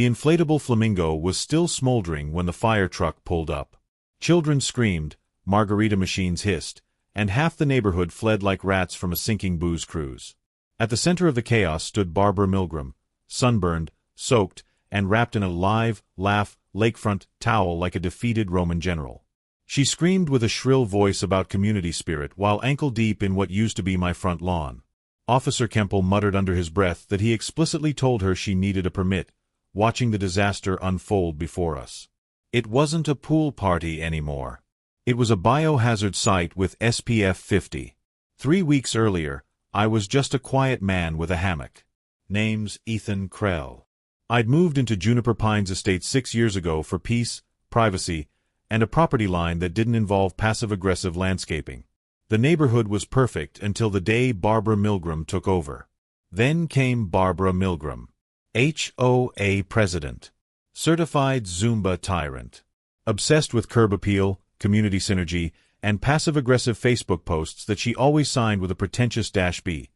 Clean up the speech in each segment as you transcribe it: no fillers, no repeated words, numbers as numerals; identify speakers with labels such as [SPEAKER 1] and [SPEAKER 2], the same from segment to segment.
[SPEAKER 1] The inflatable flamingo was still smoldering when the fire truck pulled up. Children screamed, margarita machines hissed, and half the neighborhood fled like rats from a sinking booze cruise. At the center of the chaos stood Barbara Mgrim, sunburned, soaked, and wrapped in a live, lakefront towel like a defeated Roman general. She screamed with a shrill voice about community spirit while ankle-deep in what used to be my front lawn. Officer Kemple muttered under his breath that he explicitly told her she needed a permit, watching the disaster unfold before us. It wasn't a pool party anymore. It was a biohazard site with SPF 50. 3 weeks earlier, I was just a quiet man with a hammock. Name's Ethan Krell. I'd moved into Juniper Pines estate 6 years ago for peace, privacy, and a property line that didn't involve passive-aggressive landscaping. The neighborhood was perfect until the day Barbara Mgrim took over. Then came Barbara Mgrim, HOA president, certified Zumba tyrant, obsessed with curb appeal, community synergy, and passive-aggressive Facebook posts that she always signed with a pretentious -B.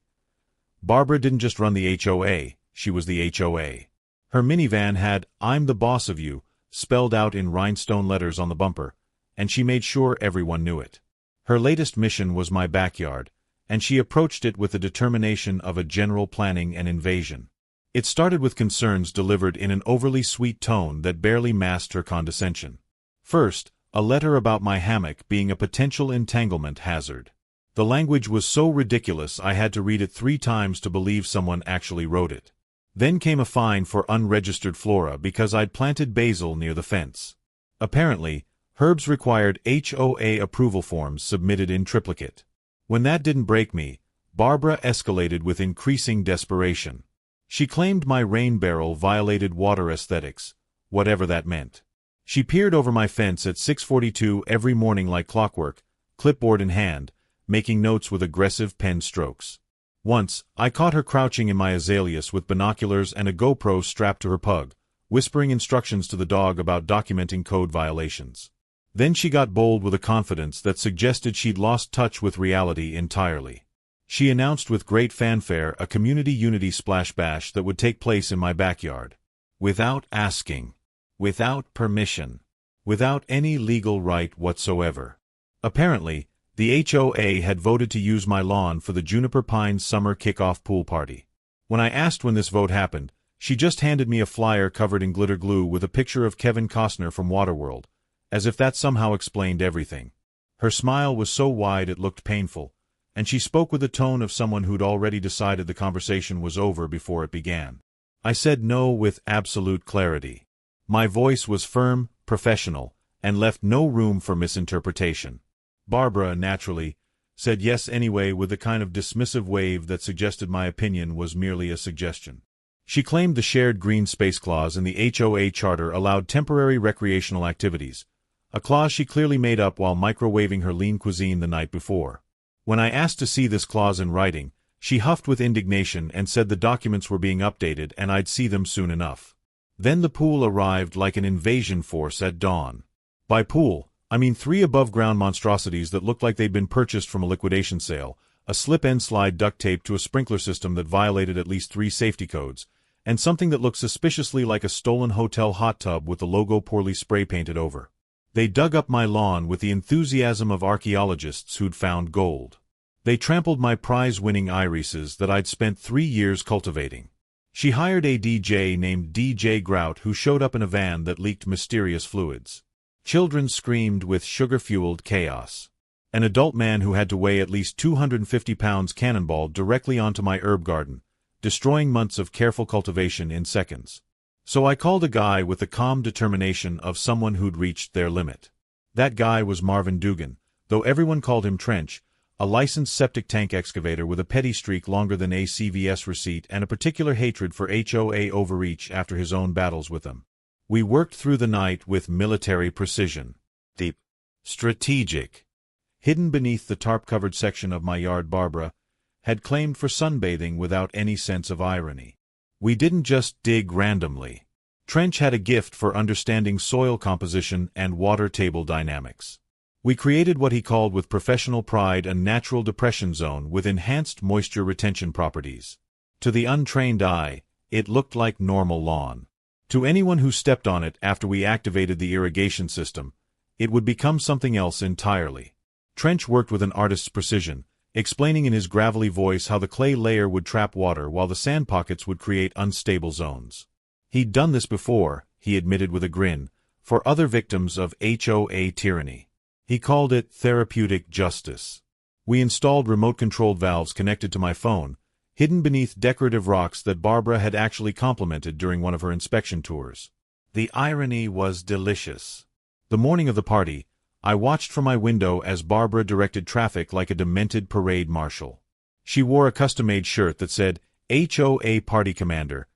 [SPEAKER 1] Barbara didn't just run the HOA, she was the HOA. Her minivan had "I'm the boss of you" spelled out in rhinestone letters on the bumper, and she made sure everyone knew it. Her latest mission was my backyard, and she approached it with the determination of a general planning an invasion. It started with concerns delivered in an overly sweet tone that barely masked her condescension. First, a letter about my hammock being a potential entanglement hazard. The language was so ridiculous I had to read it 3 times to believe someone actually wrote it. Then came a fine for unregistered flora because I'd planted basil near the fence. Apparently, herbs required HOA approval forms submitted in triplicate. When that didn't break me, Barbara escalated with increasing desperation. She claimed my rain barrel violated water aesthetics, whatever that meant. She peered over my fence at 6:42 every morning like clockwork, clipboard in hand, making notes with aggressive pen strokes. Once, I caught her crouching in my azaleas with binoculars and a GoPro strapped to her pug, whispering instructions to the dog about documenting code violations. Then she got bold with a confidence that suggested she'd lost touch with reality entirely. She announced with great fanfare a community unity splash bash that would take place in my backyard. Without asking. Without permission. Without any legal right whatsoever. Apparently, the HOA had voted to use my lawn for the Juniper Pines summer kickoff pool party. When I asked when this vote happened, she just handed me a flyer covered in glitter glue with a picture of Kevin Costner from Waterworld, as if that somehow explained everything. Her smile was so wide it looked painful, and she spoke with the tone of someone who'd already decided the conversation was over before it began. I said no with absolute clarity. My voice was firm, professional, and left no room for misinterpretation. Barbara, naturally, said yes anyway with the kind of dismissive wave that suggested my opinion was merely a suggestion. She claimed the shared green space clause in the HOA charter allowed temporary recreational activities, a clause she clearly made up while microwaving her lean cuisine the night before. When I asked to see this clause in writing, she huffed with indignation and said the documents were being updated and I'd see them soon enough. Then the pool arrived like an invasion force at dawn. By pool, I mean 3 above-ground monstrosities that looked like they'd been purchased from a liquidation sale, a slip-end slide duct taped to a sprinkler system that violated at least 3 safety codes, and something that looked suspiciously like a stolen hotel hot tub with the logo poorly spray-painted over. They dug up my lawn with the enthusiasm of archaeologists who'd found gold. They trampled my prize-winning irises that I'd spent 3 years cultivating. She hired a DJ named DJ Grout who showed up in a van that leaked mysterious fluids. Children screamed with sugar-fueled chaos. An adult man who had to weigh at least 250 pounds cannonballed directly onto my herb garden, destroying months of careful cultivation in seconds. So I called a guy with the calm determination of someone who'd reached their limit. That guy was Marvin Dugan, though everyone called him Trench, a licensed septic tank excavator with a petty streak longer than a CVS receipt and a particular hatred for HOA overreach after his own battles with them. We worked through the night with military precision. Deep. Strategic. Hidden beneath the tarp-covered section of my yard Barbara had claimed for sunbathing without any sense of irony. We didn't just dig randomly. Trench had a gift for understanding soil composition and water table dynamics. We created what he called with professional pride a natural depression zone with enhanced moisture retention properties. To the untrained eye, it looked like normal lawn. To anyone who stepped on it after we activated the irrigation system, it would become something else entirely. Trench worked with an artist's precision, explaining in his gravelly voice how the clay layer would trap water while the sand pockets would create unstable zones. He'd done this before, he admitted with a grin, for other victims of HOA tyranny. He called it therapeutic justice. We installed remote-controlled valves connected to my phone, hidden beneath decorative rocks that Barbara had actually complimented during one of her inspection tours. The irony was delicious. The morning of the party, I watched from my window as Barbara directed traffic like a demented parade marshal. She wore a custom-made shirt that said, HOA Party Commander,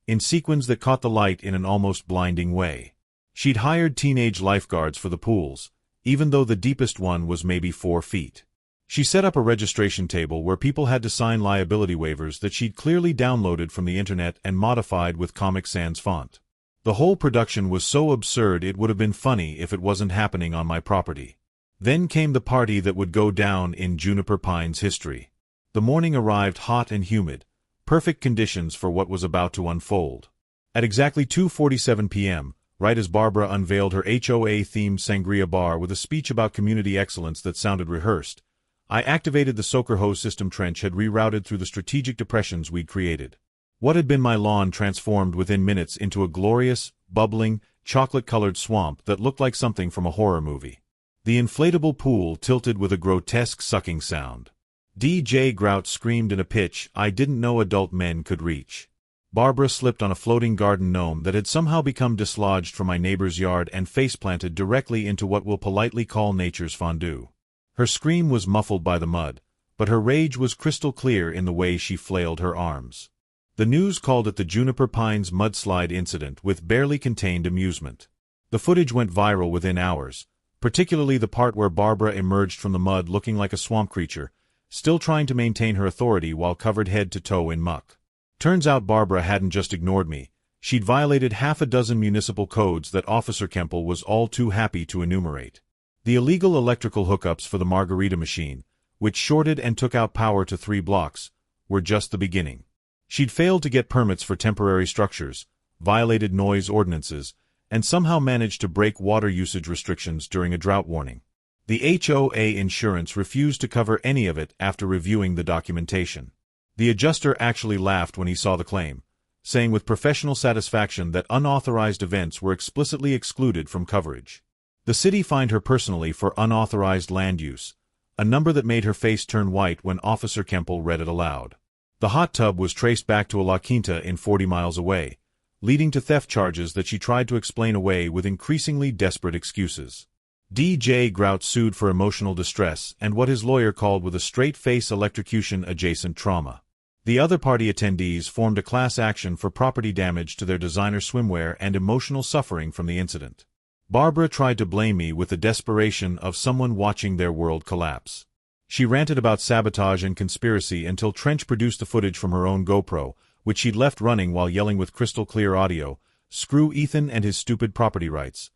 [SPEAKER 1] in sequins that caught the light in an almost blinding way. She'd hired teenage lifeguards for the pools, even though the deepest one was maybe 4 feet. She set up a registration table where people had to sign liability waivers that she'd clearly downloaded from the internet and modified with Comic Sans font. The whole production was so absurd it would have been funny if it wasn't happening on my property. Then came the party that would go down in Juniper Pines history. The morning arrived hot and humid, perfect conditions for what was about to unfold. At exactly 2:47 p.m., right as Barbara unveiled her HOA-themed sangria bar with a speech about community excellence that sounded rehearsed, I activated the soaker hose system. Trench had rerouted through the strategic depressions we'd created. What had been my lawn transformed within minutes into a glorious, bubbling, chocolate-colored swamp that looked like something from a horror movie. The inflatable pool tilted with a grotesque sucking sound. DJ Grout screamed in a pitch I didn't know adult men could reach. Barbara slipped on a floating garden gnome that had somehow become dislodged from my neighbor's yard and face-planted directly into what we'll politely call nature's fondue. Her scream was muffled by the mud, but her rage was crystal clear in the way she flailed her arms. The news called it the Juniper Pines mudslide incident with barely contained amusement. The footage went viral within hours, particularly the part where Barbara emerged from the mud looking like a swamp creature, still trying to maintain her authority while covered head to toe in muck. Turns out Barbara hadn't just ignored me, she'd violated half a dozen municipal codes that Officer Kemple was all too happy to enumerate. The illegal electrical hookups for the margarita machine, which shorted and took out power to 3 blocks, were just the beginning. She'd failed to get permits for temporary structures, violated noise ordinances, and somehow managed to break water usage restrictions during a drought warning. The HOA insurance refused to cover any of it after reviewing the documentation. The adjuster actually laughed when he saw the claim, saying with professional satisfaction that unauthorized events were explicitly excluded from coverage. The city fined her personally for unauthorized land use, a number that made her face turn white when Officer Kemple read it aloud. The hot tub was traced back to a La Quinta in 40 miles away, leading to theft charges that she tried to explain away with increasingly desperate excuses. DJ Grout sued for emotional distress and what his lawyer called with a straight-face electrocution-adjacent trauma. The other party attendees formed a class action for property damage to their designer swimwear and emotional suffering from the incident. Barbara tried to blame me with the desperation of someone watching their world collapse. She ranted about sabotage and conspiracy until Trench produced the footage from her own GoPro, which she'd left running while yelling with crystal-clear audio, "Screw Ethan and his stupid property rights,"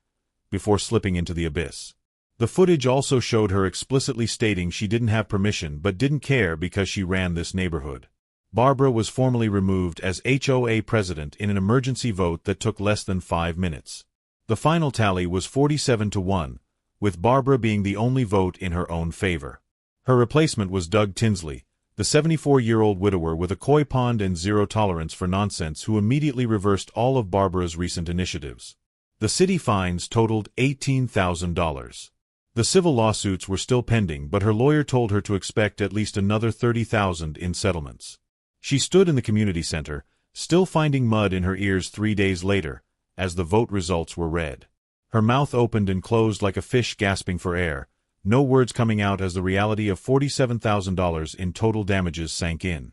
[SPEAKER 1] before slipping into the abyss. The footage also showed her explicitly stating she didn't have permission but didn't care because she ran this neighborhood. Barbara was formally removed as HOA president in an emergency vote that took less than 5 minutes. The final tally was 47-1, with Barbara being the only vote in her own favor. Her replacement was Doug Tinsley, the 74-year-old widower with a koi pond and zero tolerance for nonsense who immediately reversed all of Barbara's recent initiatives. The city fines totaled $18,000. The civil lawsuits were still pending, but her lawyer told her to expect at least another $30,000 in settlements. She stood in the community center, still finding mud in her ears 3 days later, as the vote results were read. Her mouth opened and closed like a fish gasping for air, no words coming out as the reality of $47,000 in total damages sank in.